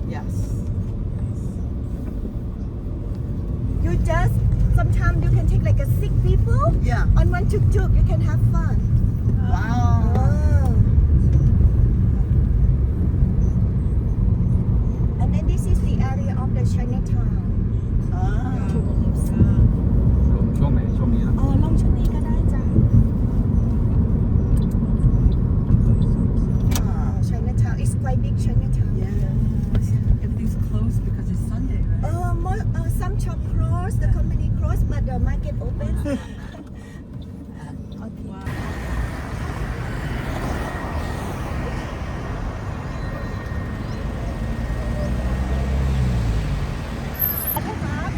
Yes. You just sometimes you can take like a 6 people Yeah. on one tuk-tuk. You can have fun. Wow. Wow. And then this is the area of the Chinatown. ช่วงไหนช่วงนี้นะ อ๋อลงช่วงนี้ก็ได้จ้ะ Chinatown is quite big. Chinatown. Yeah. Everything's closed because it's Sunday, right? Some shop closed, the company closed, but the market open. Okay.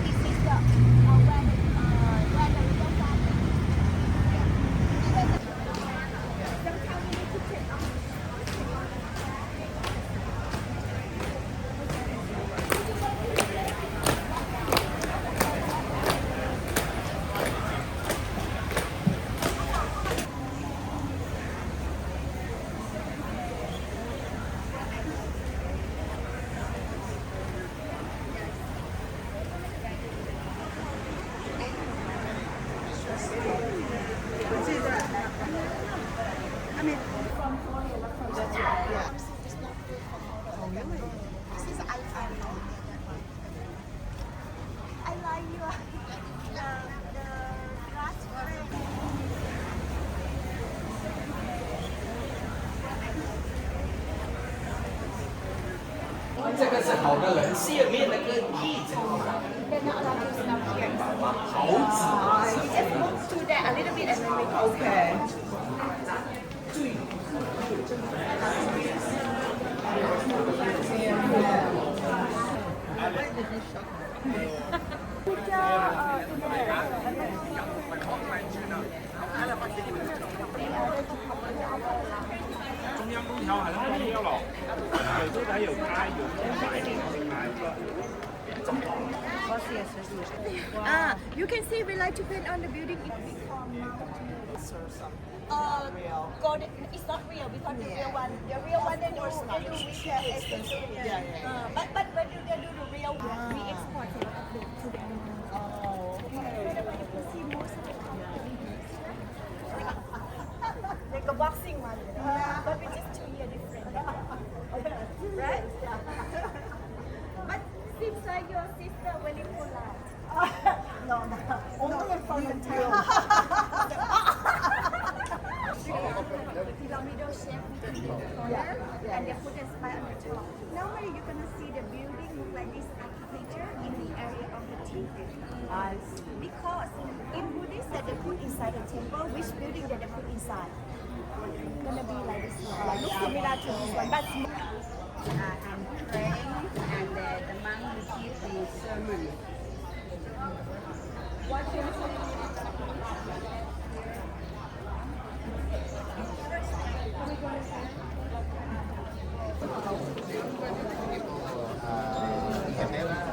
This is the where the river started. Sometimes you need to take off. 这个是好的人，下面那个一整个 They're not allowed to stop here. 好纸。 You just move to there a little bit and then we go. Okay. You can see we like to paint on the building. Golden, it's not real because the real one they do with but when you do the real one, we export it to them. You see most of the like a boxing one, but we just 2 years different, right? But seems like your sister very polite. No, only in front of you. The pyramidal shape between the corner and they put a spire on the top. Normally you're gonna see the building look like this architecture in the area of the temple. Because in Buddhist that they put inside the temple, which building that they put inside? Gonna be like this one. Look similar to this one, but small. And praying, and the monk will give the sermon.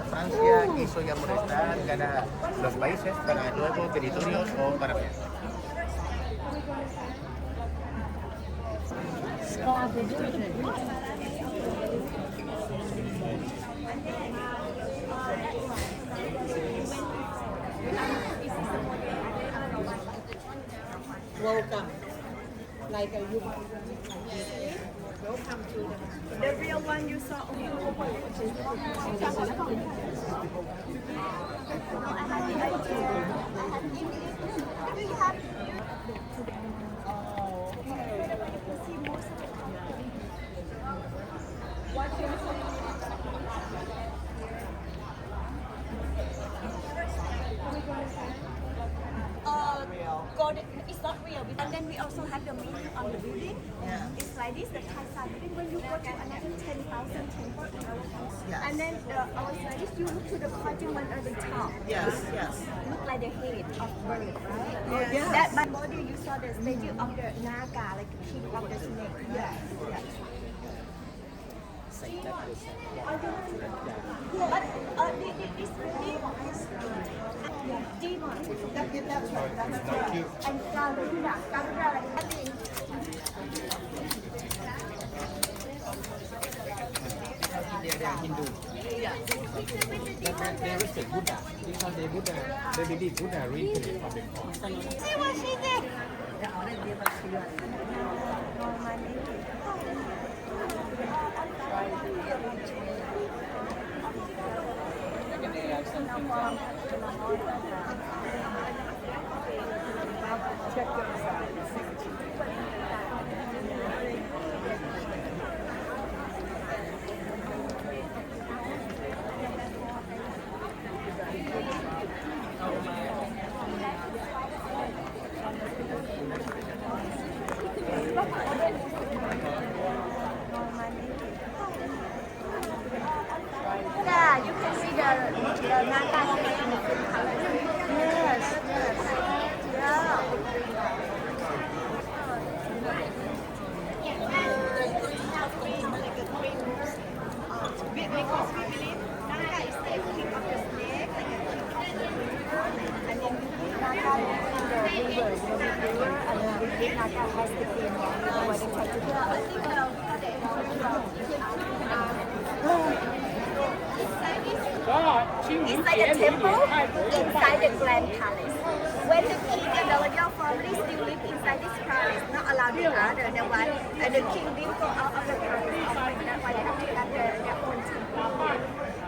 Francia quiso ya molestar, ganar los países para nuevos territorios o para... Welcome. Like you welcome to The real one you saw on the I had the idea. I had English. Do you have? See most of the company. What golden, it's not real. And then we also have the meaning on the building. Yeah. It's like this, the Thai side building. When you go to another 10,000 temple in our house. Yes. And then our side is you look to the curtain one at the top. Yes, yes. Look like the head of bird, right? Yes. That by body you saw the statue of the Naga, like the king of the snake. Yes, yes. But this building is demon. That's right. That's right. And Garuda, like that. are Hindu. They respect Buddha because they believe Buddha reincarnated from Bangkok. See what she did. Yeah, you can see the Naga snake in the green color. Yes, yes. Yeah. Because we believe Naga is the king of the snake, like a king of the river, and then Naga lives in the river, and then the Naga has the king of the river. It's like a temple inside the grand palace. When the king and the royal family still live inside this palace, not allowed the other, the one, and the king didn't go out of the palace. That's why they have to have their own temple.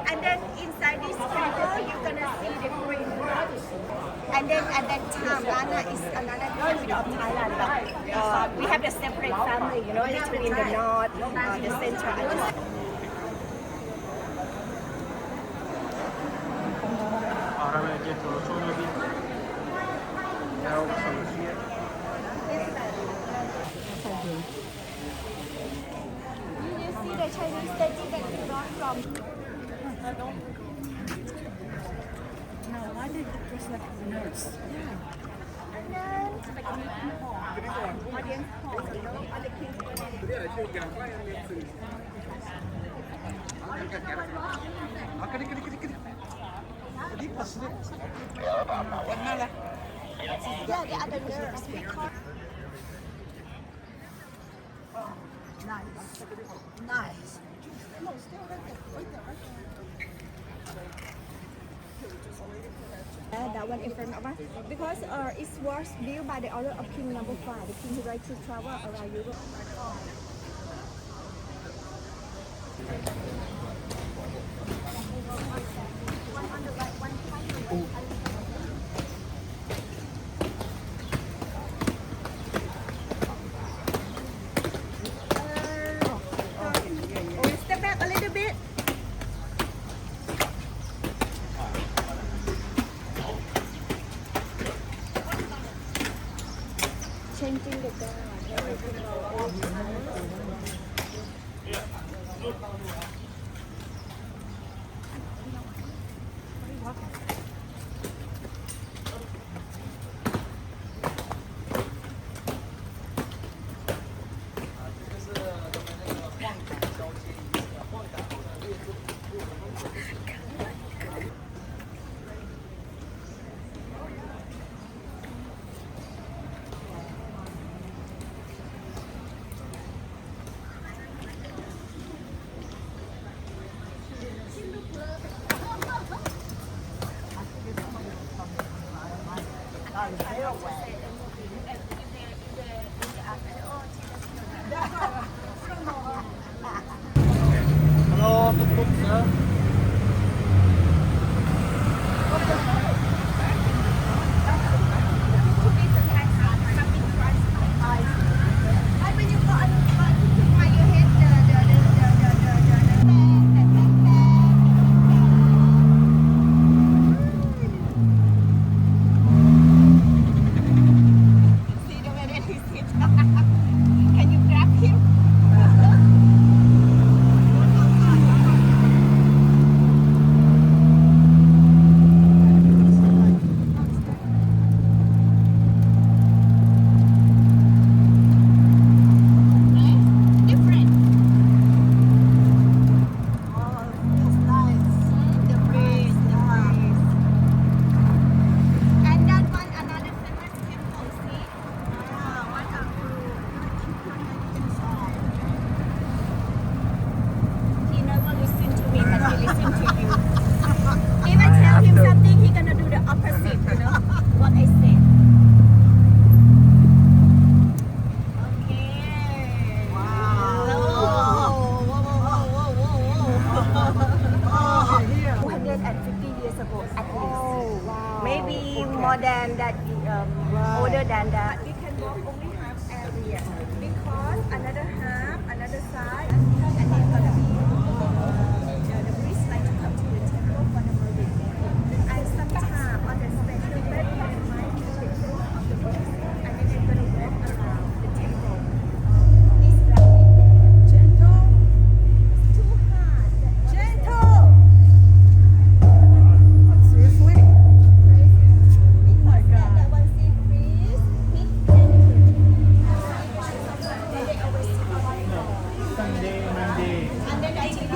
And then inside this temple, you're gonna see the green rose. And then at that time, Lana is another country of Thailand, but we have a separate family, you know, between the north, the center, and the south. You see the Chinese statue that we brought from. No, why did it dress like a nurse? And then, like a meeting hall, audience hall, you know, other kids. Yeah, the other nurse. Because nice. That one in front of us because it was built by the order of King number 5, the king who likes to travel around Europe. Step back a little bit. Changing the guard. Hello, tuk-tuk, sir. Can you grab him? bigger than that. We can walk only half area because another half, another side, and then gonna be the priest like to come to the temple for the morning. And sometime on the special day, they might take care of the priest, and then they're gonna walk around the temple. This gentle, it's too hard. Gentle. Seriously? Oh my god. That one see priest, big canopy. They always sit around there. Sunday, Monday. And then I think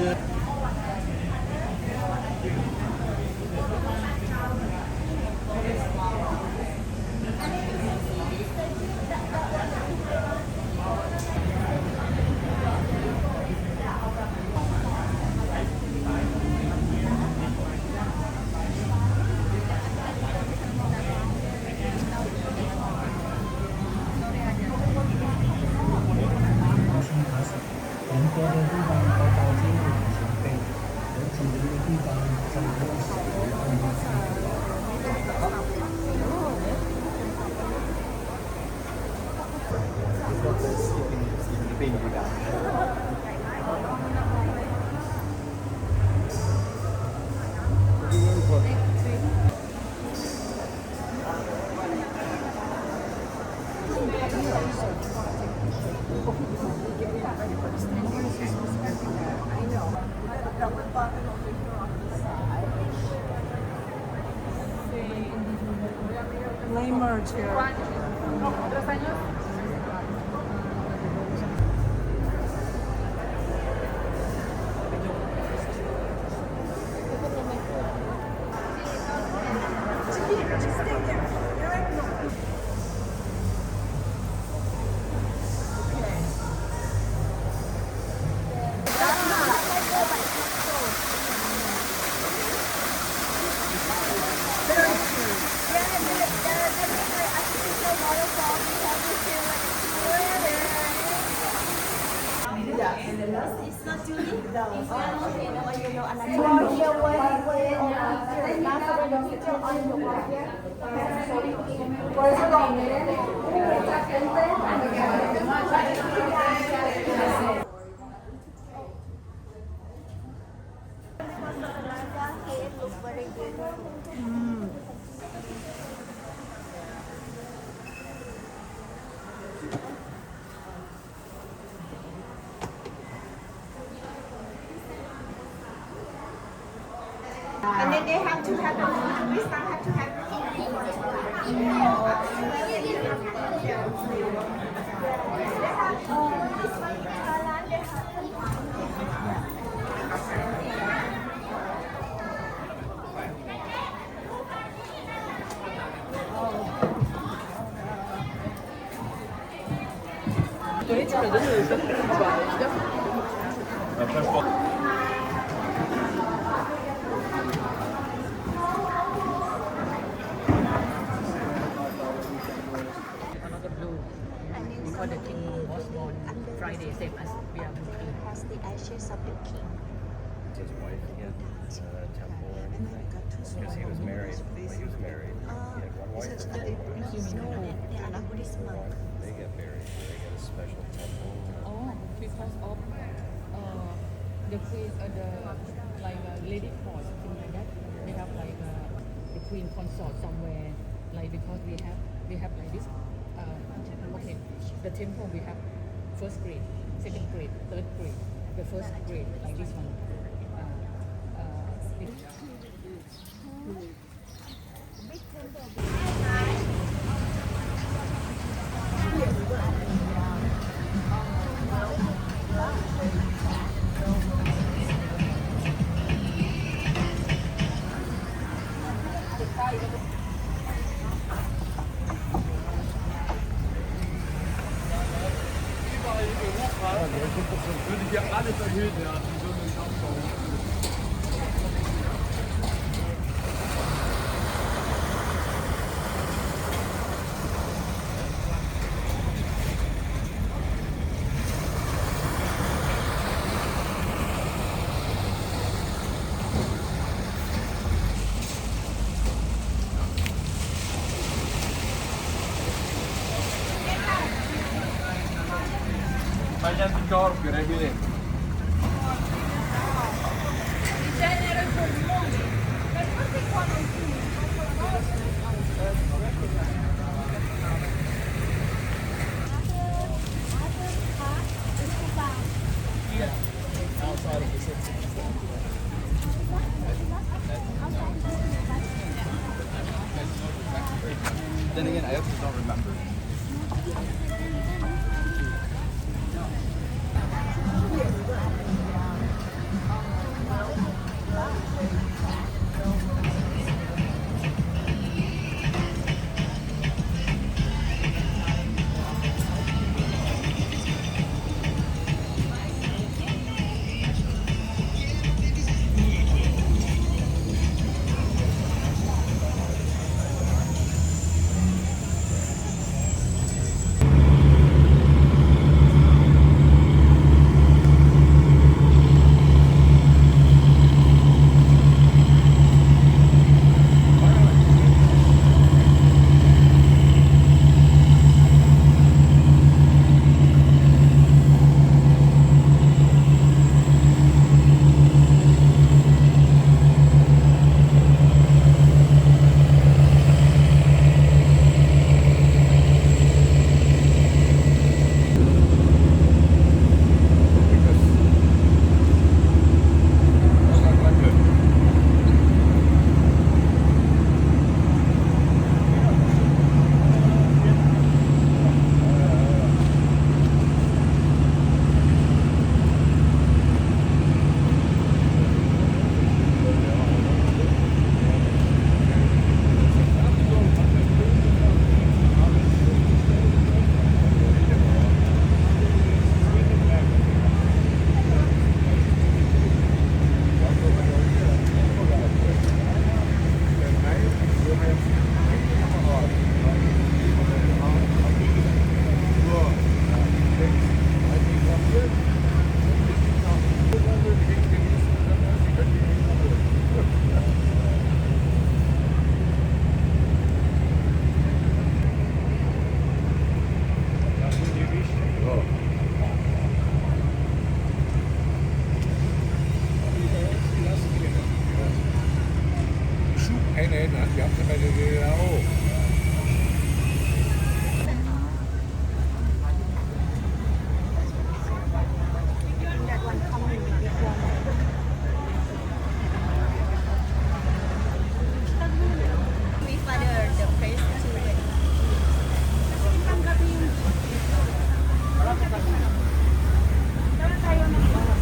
Lame merge here. it's not Julie. It's not okay. No, you know, and I looks very beautiful. And then they have to have the priest have to have Another blue. Because the king was born Friday, same as we are king. has the ashes of the king. His wife had a temple or anything? Because he was married. When he was married, he had one wife. They are not Buddhist monks. They get married. They get a special temple. Oh, because of the queen, the like lady court, something like that. We have like the queen consort somewhere, like because we have like this. Okay, the temple we have first grade, second grade, third grade. The first grade like this one. Würde hier alles erhöht werden, so eine Schaubau. Thailand picture görebilirim. Then again, I also don't remember.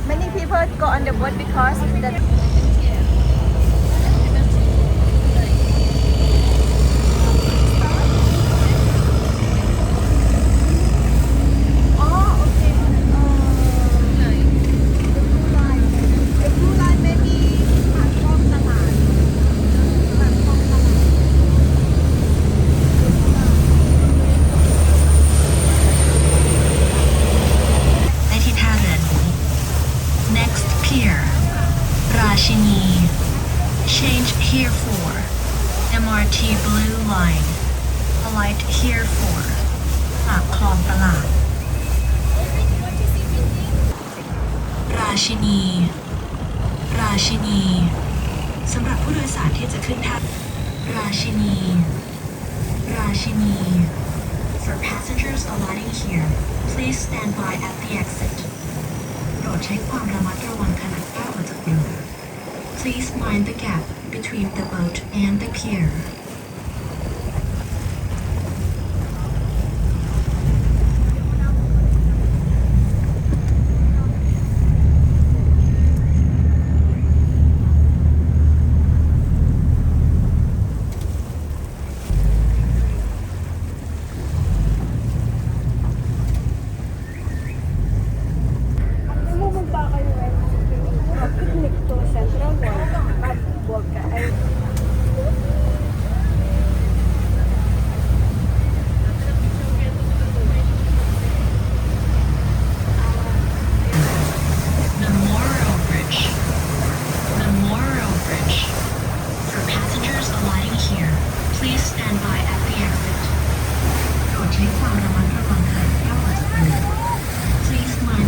Many people go on the boat because the Next pier, Rashini. Change here for MRT Blue Line. Alight here for ปากคลองตลาด ราชินี ราชินี สำหรับผู้โดยสารที่จะขึ้นท่าราชินี ราชินี For passengers alighting here, please stand by at the exit. โปรดใช้ความระมัดระวังขณะก้าวออกจากเรือ Please mind the gap between the boat and the pier. Please mind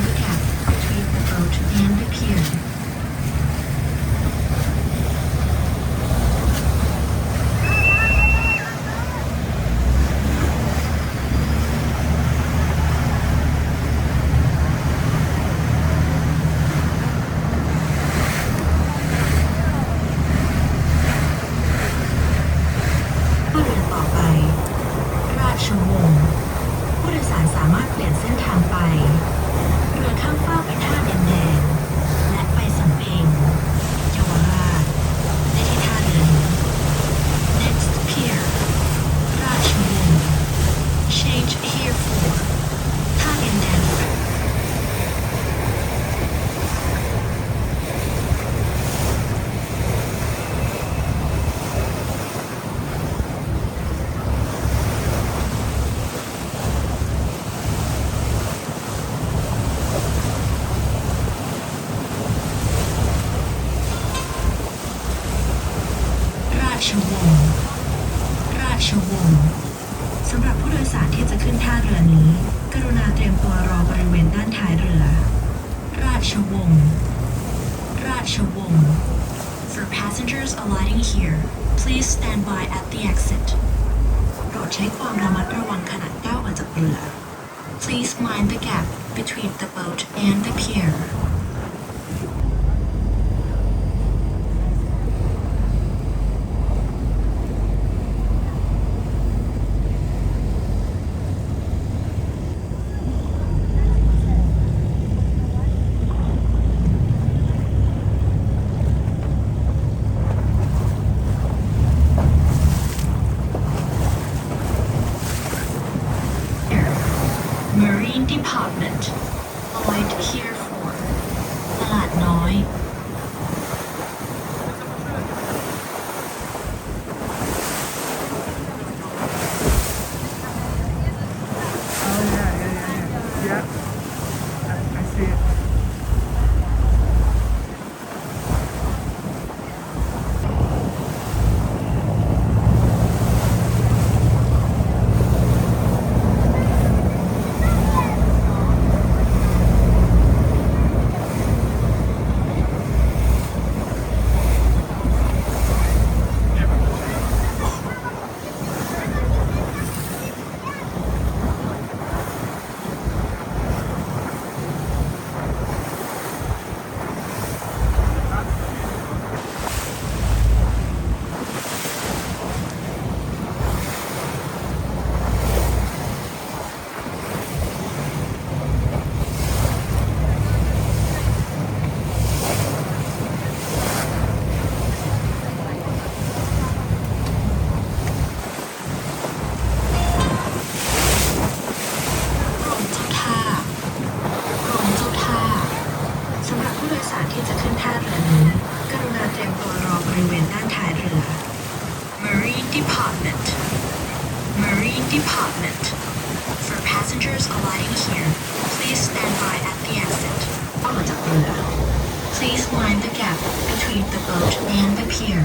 ชวงศ์ผู้โดยสารสามารถเปลี่ยนเส้นทางไปเรือข้ามฟากไปท่าดินแดงและไปสำเพ็งเยาวราชได้ที่ท่าเรือนี้ Next pier ราชวงศ์ Change here for ท่าดินแดงราชวงศ์ราชวงศ์สำหรับผู้โดยสารที่จะขึ้นท่าเรือนี้กรุณาเตรียมตัวรอบริเวณด้านท้ายเรือ ราชวงศ์ราชวงศ์ For passengers alighting here please stand by at the exit โปรดใช้ความระมัดระวังขณะก้าวออกจากเรือ Please mind the gap between the boat and the pier Marine Department alight here for ตลาดน้อย Oh yeah. I see it.สำหรับผู้โดยสารที่จะขึ้นท่าเรือนี้กรุณาเตรียมตัวรอบริเวณด้านท้ายเรือ Marine Department Marine Department For passengers alighting here please stand by at the exit ออกจากเรือ Please mind the gap between the boat and the pier